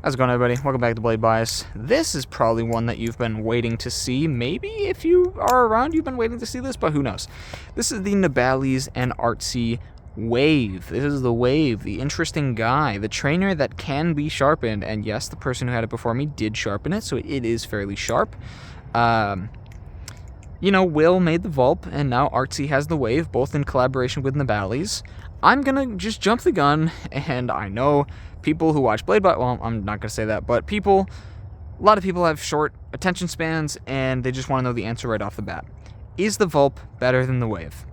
How's it going, everybody? Welcome back to Blade Bias. This is probably one that you've been waiting to see. Maybe if you are around, you've been waiting to see this, but who knows? This is the Nabalis X ArtSea WAVE. This is the WAVE, the interesting guy, the trainer that can be sharpened. And yes, the person who had it before me did sharpen it, so it is fairly sharp. Will made the Vulp, and now ArtSea has the WAVE, both in collaboration with Nabalis. I'm gonna just jump the gun, and I know people who watch Blade Bias, well, I'm not gonna say that, but a lot of people have short attention spans, and they just want to know the answer right off the bat. Is the Vulp better than the WAVE?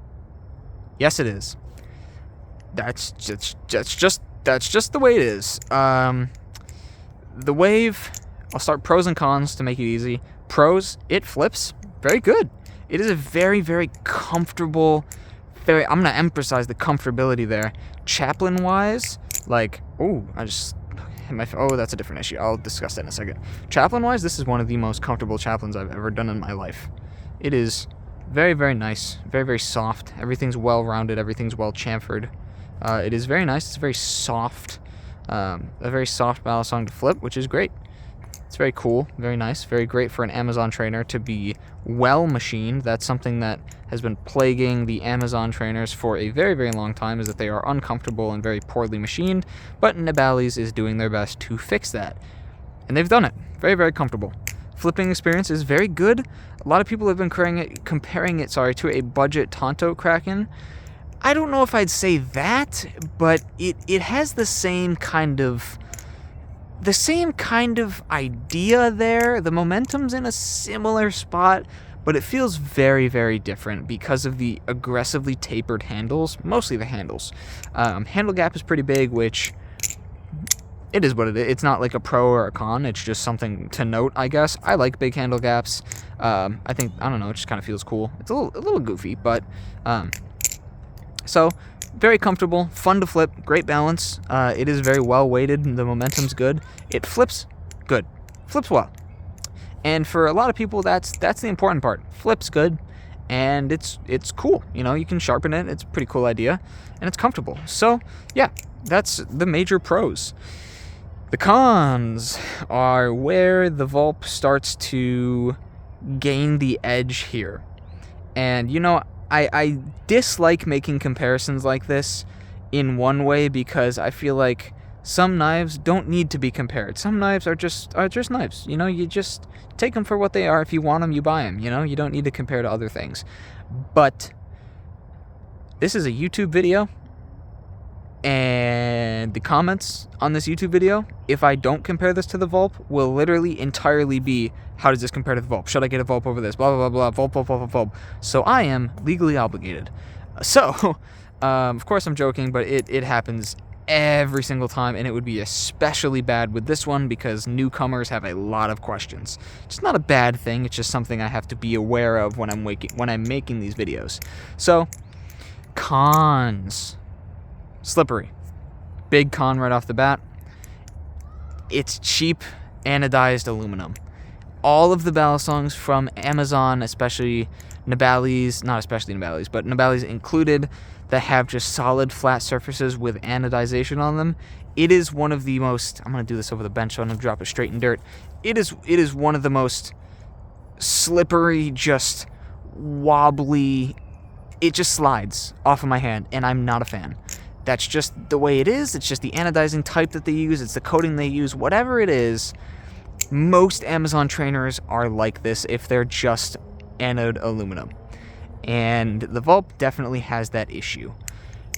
Yes, it is. That's just the way it is. The WAVE, I'll start pros and cons to make it easy. Pros, it flips very good. It is a very, very comfortable, I'm going to emphasize the comfortability there. Chaplain-wise, that's a different issue. I'll discuss that in a second. Chaplain-wise, this is one of the most comfortable chaplains I've ever done in my life. It is very, very nice, very, very soft. Everything's well-rounded, everything's well-chamfered. It is very nice. It's very soft, a very soft balisong to flip, which is great. It's very cool, very nice, very great for an Amazon trainer to be well machined. That's something that has been plaguing the Amazon trainers for a very, very long time, is that they are uncomfortable and very poorly machined, but Nabalis is doing their best to fix that. And they've done it. Very, very comfortable. Flipping experience is very good. A lot of people have been comparing it to a budget Tonto Kraken. I don't know if I'd say that, but it has the same kind of idea there. The momentum's in a similar spot, but it feels very, very different because of the aggressively tapered handles, mostly the handles. Handle gap is pretty big, which it is what it is. It's not like a pro or a con, it's just something to note, I guess. I like big handle gaps. I don't know, it just kind of feels cool. It's a little goofy, but so very comfortable, fun to flip, great balance. It is very well weighted, and the momentum's good. It flips good, flips well. And for a lot of people, that's the important part. Flips good, and it's cool. You can sharpen it. It's a pretty cool idea, and it's comfortable. So yeah, that's the major pros. The cons are where the Vulp starts to gain the edge here. And I dislike making comparisons like this in one way, because I feel like some knives don't need to be compared. Some knives are just knives. You just take them for what they are. If you want them, you buy them. You don't need to compare to other things. But this is a YouTube video, and the comments on this YouTube video, if I don't compare this to the Vulp, will literally entirely be, how does this compare to the Vulp? Should I get a Vulp over this? Blah, blah, blah, blah, Vulp. So I am legally obligated. So, of course I'm joking, but it happens every single time, and it would be especially bad with this one because newcomers have a lot of questions. It's not a bad thing, it's just something I have to be aware of when I'm making these videos. So, cons. Slippery. Big con right off the bat. It's cheap anodized aluminum. All of the balisongs from Amazon, especially Nabalis, not especially Nabalis, but Nabalis included, that have just solid flat surfaces with anodization on them, it is one of the most, I'm going to do this over the bench, so I'm going to drop it straight in dirt. It is one of the most slippery, just wobbly, it just slides off of my hand, and I'm not a fan. That's just the way it is. It's just the anodizing type that they use. It's the coating they use. Whatever it is, most Amazon trainers are like this if they're just anode aluminum. And the Vulp definitely has that issue.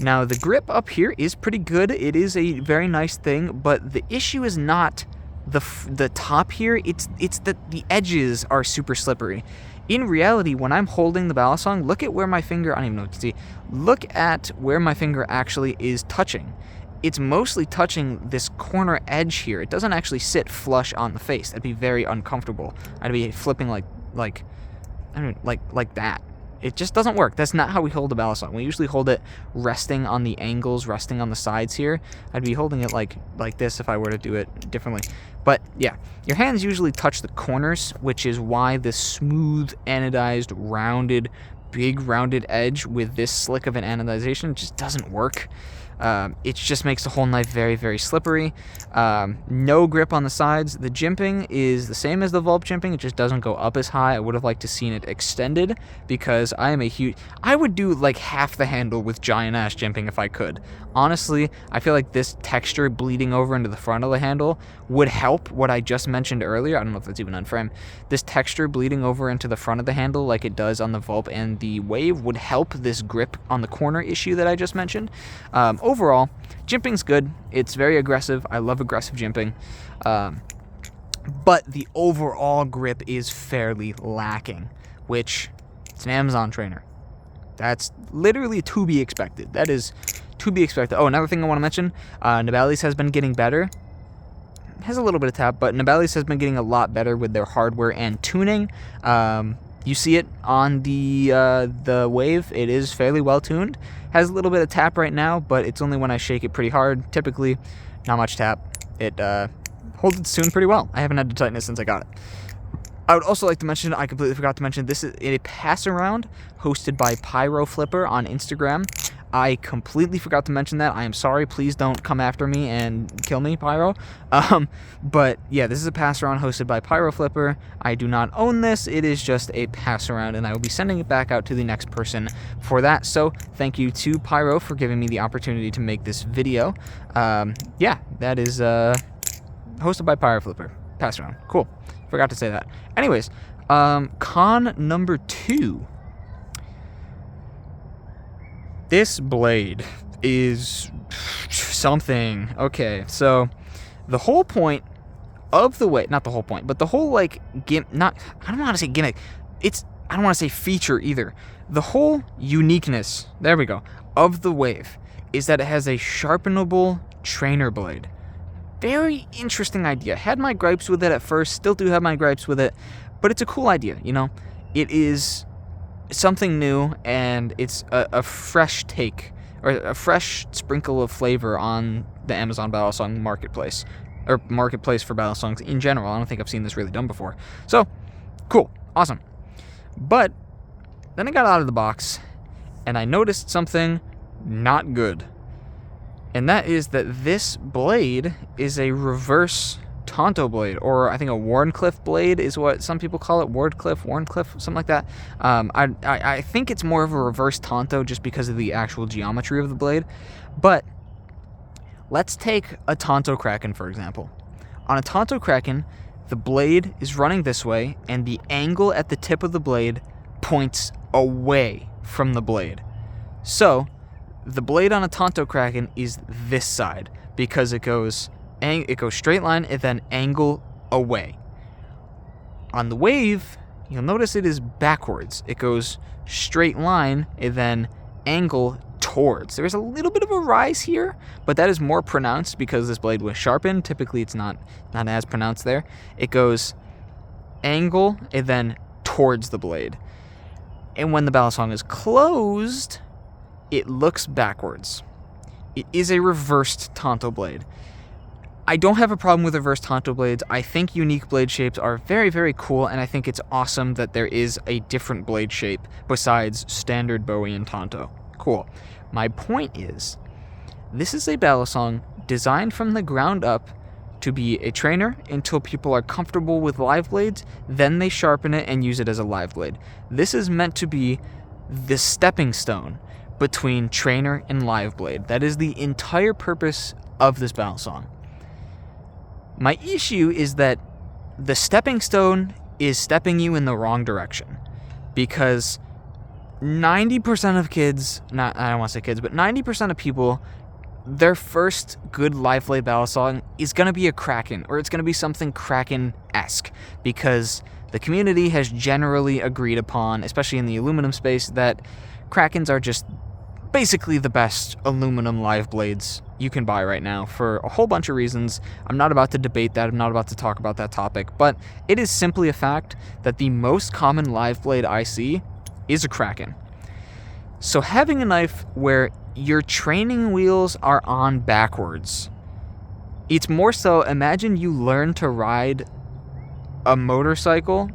Now, the grip up here is pretty good. It is a very nice thing, but the issue is not the top here. It's that the edges are super slippery. In reality, when I'm holding the balisong, look at where my finger, I don't even know what to see, look at where my finger actually is touching. It's mostly touching this corner edge here. It doesn't actually sit flush on the face. That'd be very uncomfortable. I'd be flipping like that. It just doesn't work. That's not how we hold the balisong. We usually hold it resting on the angles, resting on the sides here. I'd be holding it like this if I were to do it differently. But yeah, your hands usually touch the corners, which is why this smooth, anodized, rounded, big rounded edge with this slick of an anodization just doesn't work. It just makes the whole knife very, very slippery. No grip on the sides. The jimping is the same as the Vulp jimping. It just doesn't go up as high. I would have liked to seen it extended because I would do like half the handle with giant ass jimping if I could. Honestly, I feel like this texture bleeding over into the front of the handle would help what I just mentioned earlier. I don't know if that's even on frame. This texture bleeding over into the front of the handle like it does on the Vulp and the Wave would help this grip on the corner issue that I just mentioned. Overall, jimping's good. It's very aggressive. I love aggressive jimping. But the overall grip is fairly lacking, which it's an Amazon trainer. That's literally to be expected. That is to be expected. Oh, another thing I want to mention, Nabalis has been getting better. Has a little bit of tap, but Nabalis has been getting a lot better with their hardware and tuning. You see it on the Wave. It is fairly well tuned. Has a little bit of tap right now, but it's only when I shake it pretty hard. Typically, not much tap. It holds its tune pretty well. I haven't had to tighten it since I got it. I would also like to mention, I completely forgot to mention, this is a pass around hosted by Pyro Flipper on Instagram. I completely forgot to mention that. I am sorry. Please don't come after me and kill me, Pyro. But yeah, this is a pass around hosted by Pyro Flipper. I do not own this. It is just a pass around, and I will be sending it back out to the next person for that. So thank you to Pyro for giving me the opportunity to make this video. Yeah, that is hosted by Pyro Flipper. Pass around. Cool. Forgot to say that. Anyways, con number 2. This blade is something. Okay, so the whole point of the way, not the whole point, but the whole like I don't want to say gimmick. I don't want to say feature either. The whole uniqueness, there we go, of the Wave is that it has a sharpenable trainer blade. Very interesting idea. Had my gripes with it at first, still do have my gripes with it, but it's a cool idea, you know? It is something new, and it's a fresh take, or a fresh sprinkle of flavor on the Amazon Battlesong marketplace, or marketplace for battle songs in general. I don't think I've seen this really done before. So, cool. Awesome. But then I got out of the box, and I noticed something not good. And that is that this blade is a reverse Tonto blade, or I think a Wharncliffe blade is what some people call it. Wharncliffe, something like that. I think it's more of a reverse Tonto just because of the actual geometry of the blade. But let's take a Tonto Kraken, for example. On a Tonto Kraken, the blade is running this way, and the angle at the tip of the blade points away from the blade. So the blade on a Tonto Kraken is this side because it goes straight line and then angle away. On the Wave, you'll notice it is backwards. It goes straight line and then angle towards. There's a little bit of a rise here, but that is more pronounced because this blade was sharpened. Typically, it's not as pronounced there. It goes angle and then towards the blade. And when the Battlesong is closed, it looks backwards. It is a reversed Tonto blade. I don't have a problem with reverse Tonto blades. I think unique blade shapes are very, very cool, and I think it's awesome that there is a different blade shape besides standard Bowie and Tonto. Cool. My point is, this is a Battlesong designed from the ground up to be a trainer until people are comfortable with live blades, then they sharpen it and use it as a live blade. This is meant to be the stepping stone between trainer and live blade. That is the entire purpose of this Battlesong. My issue is that the stepping stone is stepping you in the wrong direction, because 90% of kids, I don't want to say kids, but 90% of people, their first good live blade Battlesong is going to be a Kraken, or it's going to be something Kraken-esque, because the community has generally agreed upon, especially in the aluminum space, that Krakens are just basically the best aluminum live blades you can buy right now for a whole bunch of reasons. I'm not about to debate that. I'm not about to talk about that topic, but it is simply a fact that the most common live blade I see is a Kraken. So having a knife where your training wheels are on backwards, it's more so, imagine you learn to ride a motorcycle,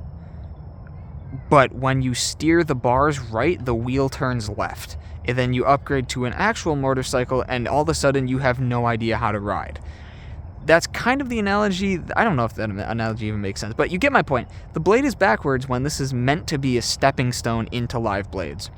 but when you steer the bars right, the wheel turns left. and then you upgrade to an actual motorcycle, and all of a sudden you have no idea how to ride. That's kind of the analogy. I don't know if that analogy even makes sense, but you get my point. The blade is backwards when this is meant to be a stepping stone into live blades.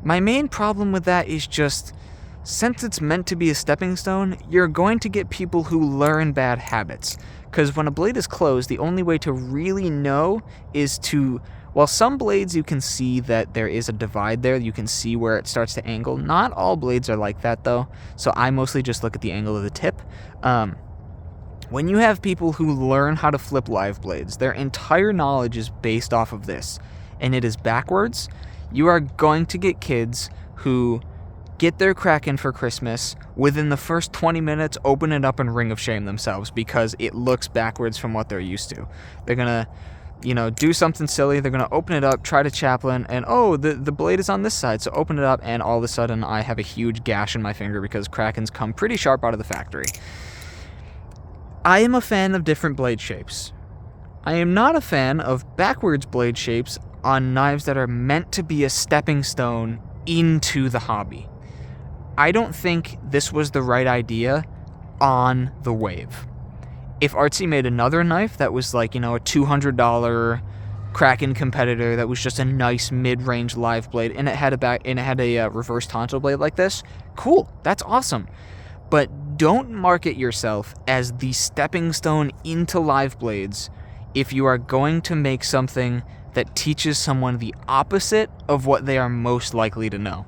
My main problem with that is just, since it's meant to be a stepping stone, you're going to get people who learn bad habits. Because when a blade is closed, the only way to really know is to... While some blades you can see that there is a divide there, you can see where it starts to angle. Not all blades are like that though, so I mostly just look at the angle of the tip. When you have people who learn how to flip live blades, their entire knowledge is based off of this, and it is backwards. You are going to get kids who get their Kraken for Christmas, within the first 20 minutes open it up and ring of shame themselves because it looks backwards from what they're used to. They're gonna, do something silly, they're gonna open it up, try to chaplain, and oh, the blade is on this side, so open it up, and all of a sudden I have a huge gash in my finger because Krakens come pretty sharp out of the factory. I am a fan of different blade shapes. I am not a fan of backwards blade shapes on knives that are meant to be a stepping stone into the hobby. I don't think this was the right idea on the Wave. If ArtSea made another knife that was like, a $200 Kraken competitor that was just a nice mid-range live blade, and it had a reverse tonto blade like this, cool, that's awesome. But don't market yourself as the stepping stone into live blades if you are going to make something that teaches someone the opposite of what they are most likely to know.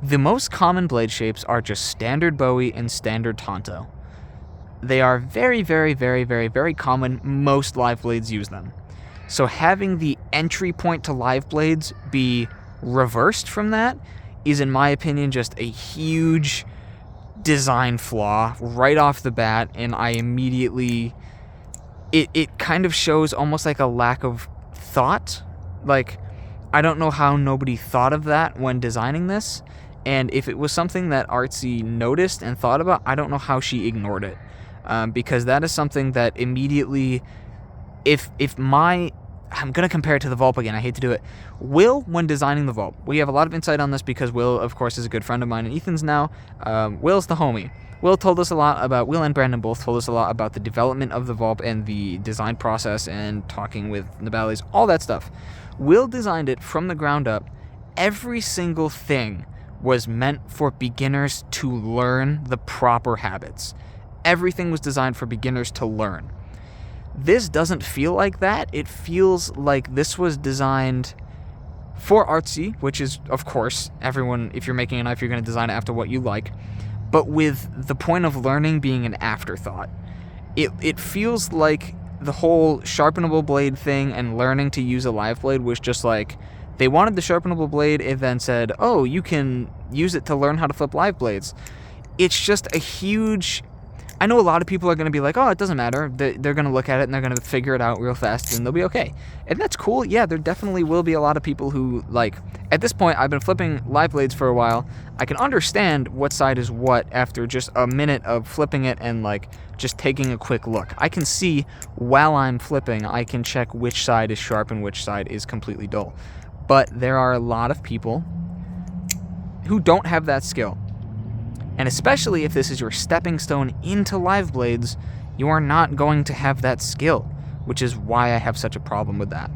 The most common blade shapes are just standard Bowie and standard Tonto. They are very, very, very, very, very common. Most live blades use them. So having the entry point to live blades be reversed from that is, in my opinion, just a huge design flaw right off the bat, and I immediately... It kind of shows almost like a lack of thought. Like, I don't know how nobody thought of that when designing this, and if it was something that ArtSea noticed and thought about, I don't know how she ignored it, because that is something that immediately, I'm going to compare it to the Vulp again, I hate to do it. Will, when designing the Vulp, we have a lot of insight on this because Will, of course, is a good friend of mine and Ethan's now. Will's the homie. Will and Brandon both told us a lot about the development of the Vulp and the design process and talking with Nabalis, all that stuff. Will designed it from the ground up. Every single thing was meant for beginners to learn the proper habits. Everything was designed for beginners to learn. This doesn't feel like that. It feels like this was designed for ArtSea, which is, of course, everyone, if you're making a knife, you're going to design it after what you like, but with the point of learning being an afterthought. It feels like the whole sharpenable blade thing and learning to use a live blade was just like, they wanted the sharpenable blade and then said, oh, you can use it to learn how to flip live blades. It's just a huge... I know a lot of people are going to be like, oh, it doesn't matter. They're going to look at it and they're going to figure it out real fast and they'll be okay. And that's cool. Yeah, there definitely will be a lot of people who, like, at this point, I've been flipping live blades for a while. I can understand what side is what after just a minute of flipping it and, like, just taking a quick look. I can see while I'm flipping, I can check which side is sharp and which side is completely dull. But there are a lot of people who don't have that skill. And especially if this is your stepping stone into live blades, you are not going to have that skill, which is why I have such a problem with that.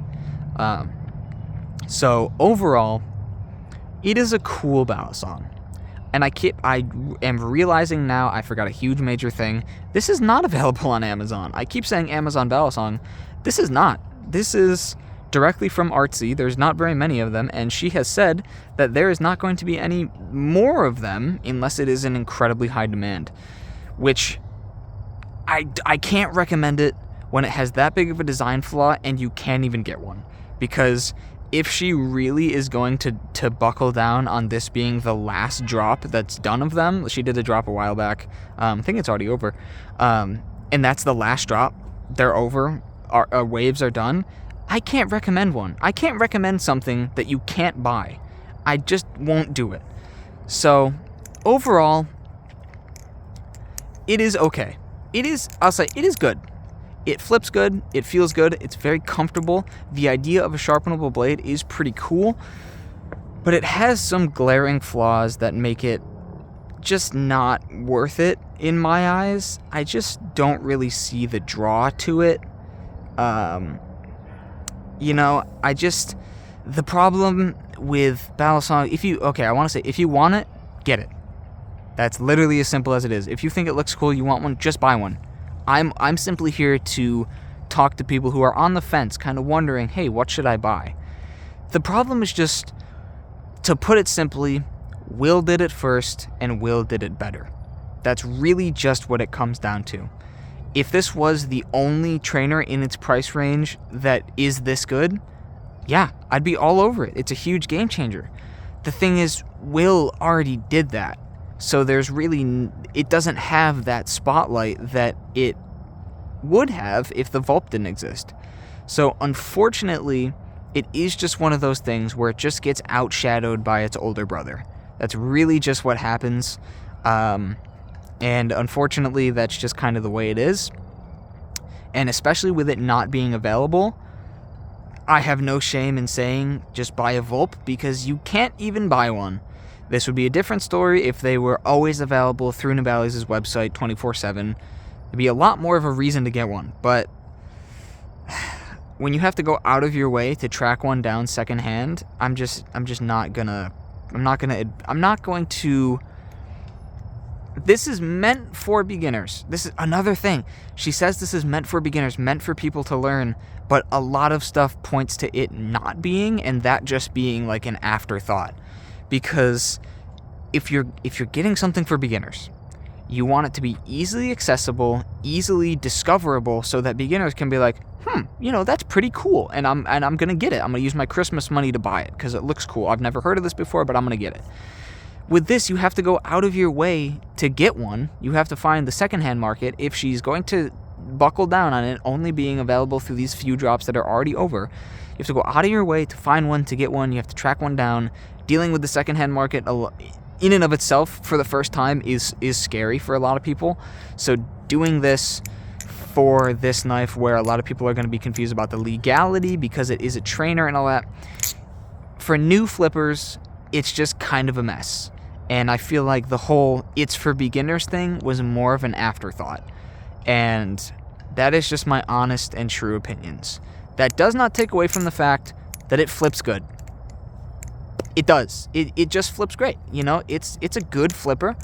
So overall, it is a cool battle song. And I am realizing now, I forgot a huge major thing. This is not available on Amazon. I keep saying Amazon battle song. This is not. This is directly from ArtSea. There's not very many of them, and she has said that there is not going to be any more of them unless it is in incredibly high demand, which I can't recommend it when it has that big of a design flaw and you can't even get one, because if she really is going to buckle down on this being the last drop that's done of them, she did a drop a while back, I think it's already over, and that's the last drop, they're over, our waves are done, I can't recommend one. I can't recommend something that you can't buy. I just won't do it. So, overall, it is okay. I'll say, it is good. It flips good, it feels good, it's very comfortable. The idea of a sharpenable blade is pretty cool. but it has some glaring flaws that make it just not worth it in my eyes. I just don't really see the draw to it. The problem with Balisong, if you want it, get it. That's literally as simple as it is. If you think it looks cool, you want one, just buy one. I'm simply here to talk to people who are on the fence, kind of wondering, hey, what should I buy? The problem is just, to put it simply, Will did it first, and Will did it better. That's really just what it comes down to. If this was the only trainer in its price range that is this good, yeah, I'd be all over it. It's a huge game changer. The thing is, Will already did that. So it doesn't have that spotlight that it would have if the Vulp didn't exist. So unfortunately, it is just one of those things where it just gets outshadowed by its older brother. That's really just what happens. And unfortunately, that's just kind of the way it is. And especially with it not being available, I have no shame in saying just buy a Vulp, because you can't even buy one. This would be a different story if they were always available through Nabalis' website 24/7. It'd be a lot more of a reason to get one. But when you have to go out of your way to track one down secondhand, I'm not going to. This is meant for beginners. This is another thing. She says this is meant for beginners, meant for people to learn, but a lot of stuff points to it not being, and that just being like an afterthought. Because if you're getting something for beginners, you want it to be easily accessible, easily discoverable, so that beginners can be like, that's pretty cool, and I'm gonna get it. I'm gonna use my Christmas money to buy it because it looks cool. I've never heard of this before, but I'm gonna get it. With this, you have to go out of your way to get one. You have to find the secondhand market. If she's going to buckle down on it only being available through these few drops that are already over, you have to go out of your way to find one, to get one. You have to track one down. Dealing with the secondhand market in and of itself for the first time is scary for a lot of people. So doing this for this knife, where a lot of people are going to be confused about the legality because it is a trainer and all that, for new flippers, it's just kind of a mess. And I feel like the whole it's for beginners thing was more of an afterthought. And that is just my honest and true opinions. That does not take away from the fact that it flips good. It does. It just flips great. It's a good flipper.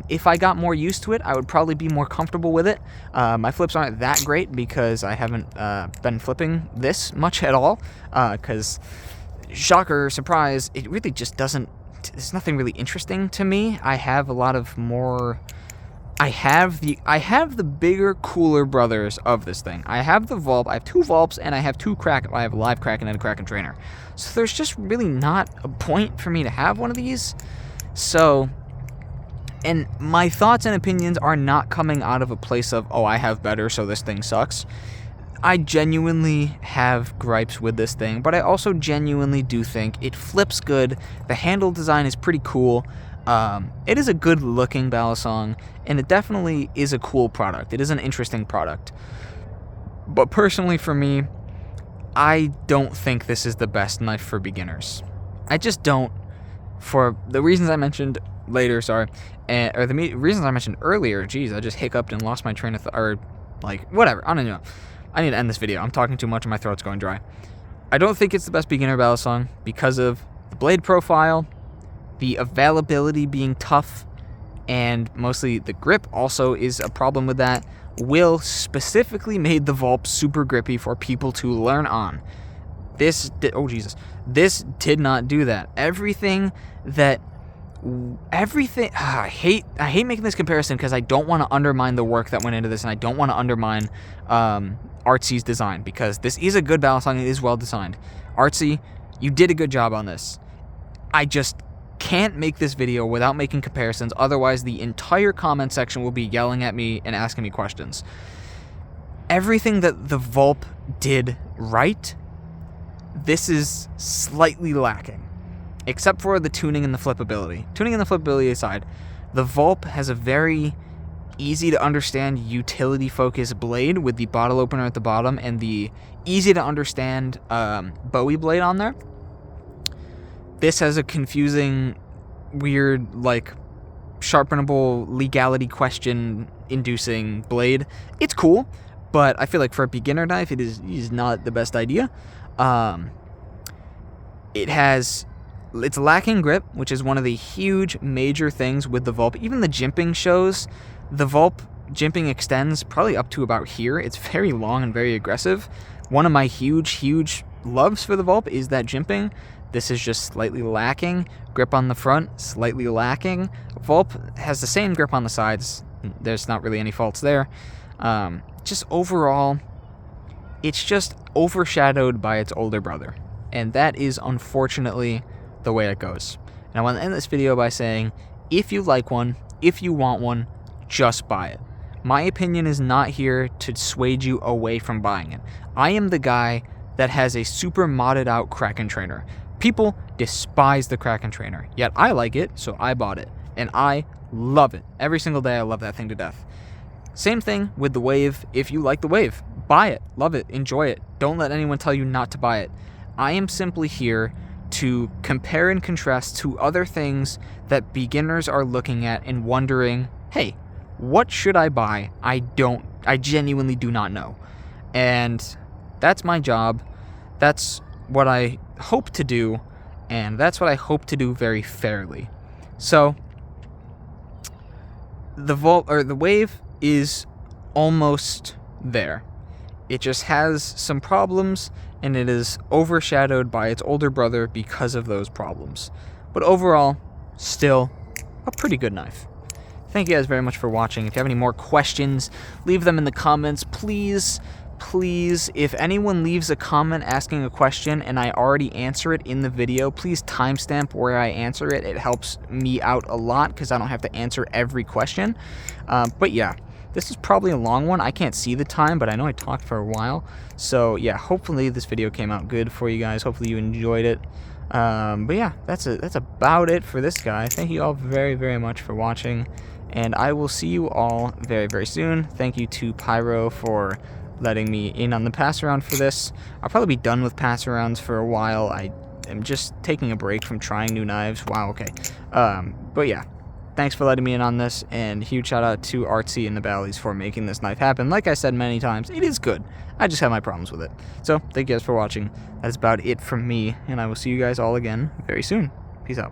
If I got more used to it, I would probably be more comfortable with it. My flips aren't that great because I haven't been flipping this much at all. Because, shocker, surprise, it really just doesn't. There's nothing really interesting to me. I have a lot of more. I have the bigger, cooler brothers of this thing. I have the Vulp. I have two Vulps, and I have two Kraken. I have a live Kraken and a Kraken trainer. So there's just really not a point for me to have one of these. So, and my thoughts and opinions are not coming out of a place of, I have better, so this thing sucks. I genuinely have gripes with this thing, but I also genuinely do think it flips good. The handle design is pretty cool. It is a good looking Balisong, and it definitely is a cool product. It is an interesting product. But personally for me, I don't think this is the best knife for beginners. I just don't, for the reasons I mentioned later, or the reasons I mentioned earlier. Geez, I just hiccuped and lost my train of thought, whatever, I don't know. I need to end this video. I'm talking too much and my throat's going dry. I don't think it's the best beginner Balisong because of the blade profile, the availability being tough, and mostly the grip also is a problem with that. Will specifically made the Vulp super grippy for people to learn on. This did not do that. I hate making this comparison because I don't want to undermine the work that went into this, and I don't want to undermine ArtSea's design, because this is a good Balisong. It is well designed. ArtSea, you did a good job on this. I just can't make this video without making comparisons, otherwise the entire comment section will be yelling at me and asking me questions. Everything that the Vulp did right, this is slightly lacking, except for the tuning and the flippability. Tuning and the flippability aside, the Vulp has a very easy to understand utility focused blade with the bottle opener at the bottom and the easy to understand Bowie blade on there. this has a confusing, weird, like, sharpenable legality question inducing blade. It's cool, but I feel like for a beginner knife, it is not the best idea. It's lacking grip, which is one of the huge major things with the Vulp. Even the jimping shows the Vulp jimping extends probably up to about here. It's very long and very aggressive. One of my huge loves for the Vulp is that jimping. This is just slightly lacking. Grip on the front, slightly lacking. Vulp has the same grip on the sides. There's not really any faults there. Just overall, it's just overshadowed by its older brother. And that is unfortunately the way it goes. And I want to end this video by saying, if you like one, if you want one, just buy it. My opinion is not here to sway you away from buying it. I am the guy that has a super modded out Kraken trainer. People despise the Kraken trainer, yet I like it, so I bought it. And I love it. Every single day I love that thing to death. Same thing with the Wave. If you like the Wave, buy it, love it, enjoy it. Don't let anyone tell you not to buy it. I am simply here to compare and contrast to other things that beginners are looking at and wondering, hey, what should I buy? I genuinely do not know. And that's my job. That's what I hope to do, and that's what I hope to do very fairly. So the Wave is almost there. It just has some problems, and it is overshadowed by its older brother because of those problems. But overall, still a pretty good knife. Thank you guys very much for watching. If you have any more questions, leave them in the comments. Please, if anyone leaves a comment asking a question and I already answer it in the video, please timestamp where I answer it. It helps me out a lot because I don't have to answer every question. But yeah, this is probably a long one. I can't see the time, but I know I talked for a while. So yeah, hopefully this video came out good for you guys. Hopefully you enjoyed it. But yeah, that's about it for this guy. Thank you all very much for watching, and I will see you all very soon. Thank you to Pyro for letting me in on the pass around for this. I'll probably be done with pass arounds for a while. I am just taking a break from trying new knives. Wow, okay. But yeah, thanks for letting me in on this, and huge shout out to ArtSea and Nabalis for making this knife happen. Like I said many times, it is good. I just have my problems with it. So thank you guys for watching. That is about it from me, and I will see you guys all again very soon. Peace out.